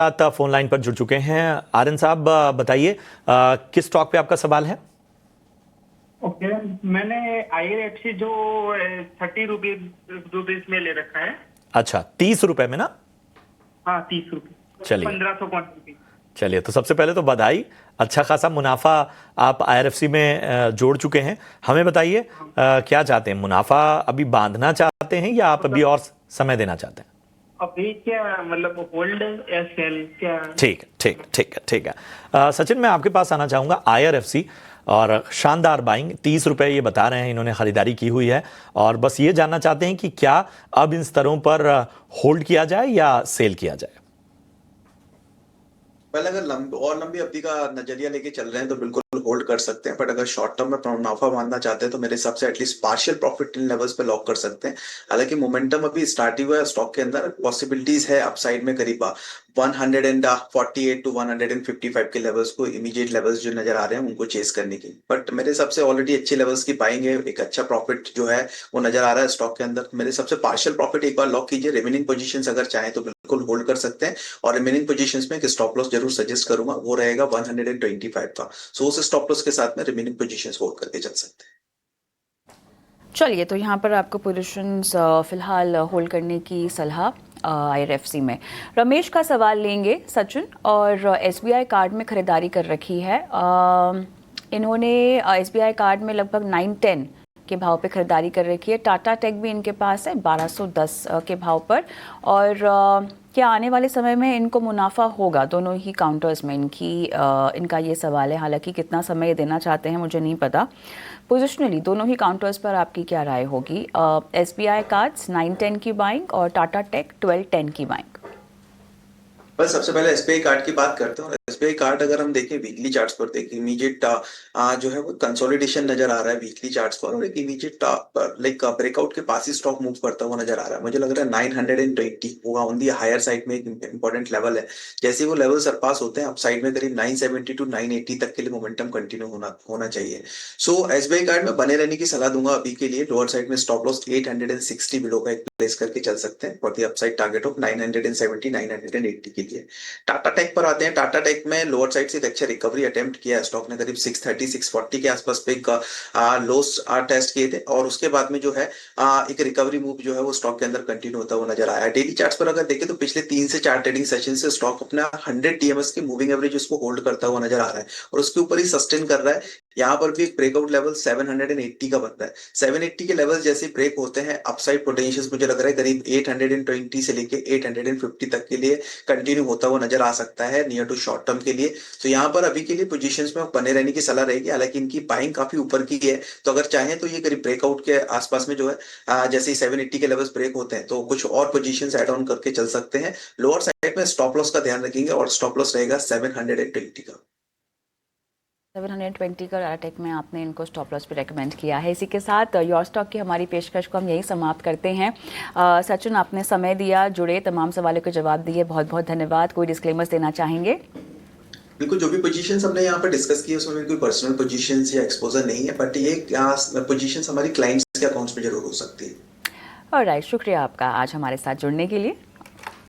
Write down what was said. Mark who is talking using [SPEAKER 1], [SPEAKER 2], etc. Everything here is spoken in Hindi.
[SPEAKER 1] साथ फोन लाइन पर जुड़ चुके हैं। आर्यन साहब, बताइए किस स्टॉक पे आपका सवाल है?
[SPEAKER 2] ओके, मैंने IRFC जो 30 रुपीज में ले रखा है।
[SPEAKER 1] अच्छा, 30 रुपए में ना?
[SPEAKER 2] हाँ, 30 रुपये,
[SPEAKER 1] चलिए
[SPEAKER 2] 1500 क्वांटिटी।
[SPEAKER 1] चलिए, तो सबसे पहले तो बधाई, अच्छा खासा मुनाफा आप IRFC में जोड़ चुके हैं। हमें बताइए क्या चाहते हैं, मुनाफा अभी बांधना चाहते हैं या आप अभी और समय देना चाहते हैं?
[SPEAKER 2] अभी क्या मतलब होल्ड या सेल क्या?
[SPEAKER 1] ठीक ठीक ठीक है ठीक है। सचिन, मैं आपके पास आना चाहूँगा। IRFC और शानदार बाइंग, 30 रुपए ये बता रहे हैं इन्होंने खरीदारी की हुई है, और बस ये जानना चाहते हैं कि क्या अब इन स्तरों पर होल्ड किया जाए या सेल किया जाए?
[SPEAKER 3] पहले अगर लंबी अवधि का नजरिया लेके चल रहे हैं तो बिल्कुल होल्ड कर सकते हैं, बट अगर शॉर्ट टर्म में मुनाफा मानना चाहते हैं तो मेरे हिसाब से at least partial profit in levels पे लॉक कर सकते हैं। हालांकि मोमेंटम अभी स्टार्ट ही हुआ है स्टॉक के अंदर, पॉसिबिलिटीज है अपसाइड में करीब 148 टू 155 के लेवल्स को इमीडिएट लेवल्स जो नजर आ रहे हैं उनको चेस करने की। बट मेरे हिसाब से ऑलरेडी अच्छे लेवल्स की पाएंगे, एक अच्छा प्रॉफिट जो है वो नजर आ रहा है स्टॉक के अंदर। मेरे हिसाब से पार्शियल प्रॉफिट एक बार लॉक कीजिए, रिमेनिंग पोजीशंस अगर चाहें तो बिल्कुल होल्ड कर सकते हैं। और रिमेनिंग पोजीशंस में एक स्टॉप लॉस जरूर सजेस्ट करूंगा, वो रहेगा 125 का। सो उस स्टॉप लॉस के साथ में रिमेनिंग पोजीशंस होल्ड करके चल सकते हैं।
[SPEAKER 4] चलिए, तो यहाँ पर आपको पोजीशंस फिलहाल होल्ड करने की सलाह IRFC में। रमेश का सवाल लेंगे सचिन, और SBI कार्ड में खरीदारी कर रखी है इन्होंने। SBI कार्ड में लगभग 910 के भाव पे खरीदारी कर रखी है। टाटा टेक भी इनके पास है 1210 के भाव पर। और क्या आने वाले समय में इनको मुनाफा होगा? दोनों ही काउंटर्स में इनका ये सवाल है। हालांकि कितना समय देना चाहते हैं मुझे नहीं पता। पोजिशनली दोनों ही काउंटर्स पर आपकी क्या राय होगी? SBI कार्ड्स 910 की बाइंग और टाटा टेक 1210 की बाइंग।
[SPEAKER 3] बस सबसे पहले SBI कार्ड की बात करते हैं। और SBI कार्ड अगर हम देखें वीकली चार्ट्स पर, देखें इमीडिएट जो है वो कंसोलिडेशन नजर आ रहा है वीकली चार्ट्स पर, और एक इमीडिएट लाइक ब्रेकआउट के पास ही स्टॉक मूव करता हुआ नजर आ रहा है। मुझे लग रहा है 920 होगा ऑन दी हायर साइड में, एक इंपॉर्टेंट लेवल है। जैसे वो लेवल सरपास होते हैं अप साइड में करीब 970 टू 980 तक के लिए मोमेंटम कंटिन्यू होना चाहिए। सो SBI कार्ड में बने रहने की सलाह दूंगा अभी के लिए। लोअर साइड में स्टॉप लॉस 860 बिलो का एक प्लेस करके चल सकते हैं for the upside target of 970 980 के लिए। टाटा टेक पर आते हैं। टाटा टेक में लोअर साइड से एक अच्छा रिकवरी अटेम्प्ट किया है स्टॉक ने, करीब 630 640 के आसपास पे एक लोस टेस्ट किए थे, और उसके बाद में जो है एक रिकवरी मूव जो है वो स्टॉक के अंदर कंटिन्यू होता हुआ नजर आया। डेली चार्ट्स पर अगर देखें तो पिछले 3 से 4 ट्रेडिंग सेशन से स्टॉक अपना 100 DMS की मूविंग एवरेज उसको होल्ड करता हुआ नजर आ रहा है, और उसके ऊपर ही सस्टेन कर रहा है। यहाँ पर भी एक ब्रेकआउट लेवल 780 का बन रहा है। 780 के लेवल जैसे ब्रेक होते हैं अपसाइड पोटेंशियल मुझे लग रहा है करीब 820 से लेके 850 तक के लिए कंटिन्यू होता हुआ नजर आ सकता है नियर टू शॉर्ट टर्म के लिए। तो यहाँ पर अभी के लिए पोजीशंस में बने रहने की सलाह रहेगी। हालांकि इनकी बाइंग काफी ऊपर की है, तो अगर चाहें तो ये करीब ब्रेकआउट के आसपास में जो है जैसे 780 के लेवल्स ब्रेक होते हैं तो कुछ और पोजीशंस ऐड ऑन करके चल सकते हैं। लोअर साइड में स्टॉप लॉस का ध्यान रखेंगे, और स्टॉप लॉस रहेगा 720 का।
[SPEAKER 4] 720 का टाटा टेक में आपने इनको स्टॉप लॉस पे रेकमेंड किया है। इसी के साथ योर स्टॉक की हमारी पेशकश को हम यही समाप्त करते हैं। सचिन, आपने समय दिया, जुड़े, तमाम सवालों के जवाब दिए, बहुत बहुत धन्यवाद। कोई डिस्क्लेमर्स देना चाहेंगे?
[SPEAKER 3] बिल्कुल, जो भी पोजीशंस हमने यहाँ पर डिस्कस की है उसमें कोई पर्सनल पोजीशंस या एक्सपोजर नहीं है, बट ये पोजीशंस हमारी क्लाइंट्स के अकाउंट्स में जरूर हो सकती है।
[SPEAKER 4] ऑलराइट, शुक्रिया आपका आज हमारे साथ जुड़ने के लिए।